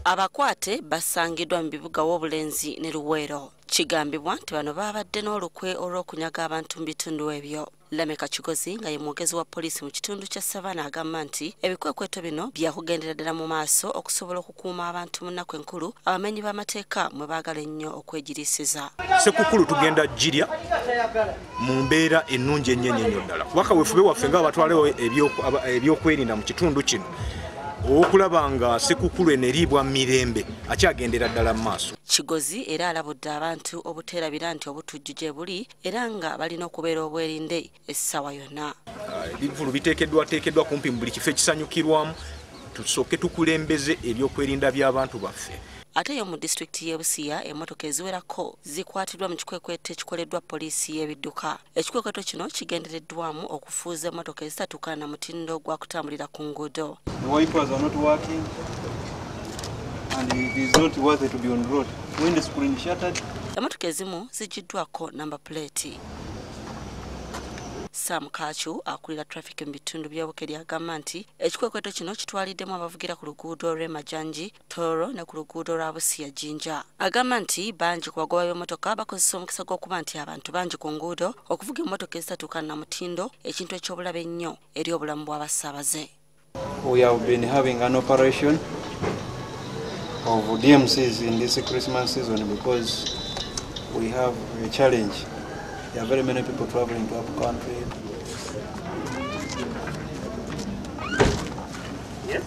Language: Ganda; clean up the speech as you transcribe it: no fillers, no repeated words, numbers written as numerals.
Abakwate basangidwa mu bibuga w'obulenzi ne Luwero. Kigambibwa nti bano babadde n'olukwe olw'okunyaga abantu mu bitundu ebyo. Lameka Kigozi nga ye mwogezi wa poliisi mu kitundu kya Savana agamba nti ebikwekweto bino byakugendera ddala mu maaso okusobola okukuuma abantu mu nnaku enkulu abamenyi b'amateeka mwe baagala ennyo okwegirisiza. Sekukulu tugenda jirya mu mbeera ennungi ennyo ddala. Wakaweefube waffe nga batwalewo ebyokwerinda mu kitundu kino. Okulaba nga sekukulu eneriibwa mirembe akyagendera ddala mu maaso. Kigozi era alabudde abantu obuteerabira nti obutujju gye buli era nga balina okubeera obwerinde essaawa yonna. Ebivulu biteekeddwa kumpi mu buli kifo ekisanyukirwamu tusooke tukulembeze ebyokwerinda by'abantu baffe. Ate yo mu disitulikiti y'e Busia emmotoka eziwerako zikwatiddwa mu kikwekweto ekikoleddwa poliisi y'ebidduka. Ekikwekweto kino kigendereddwamu okufuuza emmotoka ezitatuukana na mutindo gwa kutambulira ku nguudo. The wipers are not working and it is not worth it to be on road. When the screen shattered. Emmotoka ezimu zigiddwako number plate. Sam Kachu akulira traffic mu bitundu by'Obukeri agamba nti ekikwekweto kino kitwaliddemu abavugira ku luguudo lw'e Majanji, Toro ne ku luguudo lwa Busia Jinja. Agamba nti bangi ku bagoba b'emmotoka bakozesa omukisa gw'okuba nti abantu bangi ku nguudo okuvuga emmotoka ezitatuukana na mutindo, ekintu eky'obulabe ennyo eri obulamu bw'abasaabaze. We have been having an operation of DMCs in this Christmas season because we have a challenge. There are very many people traveling to our country. Yes.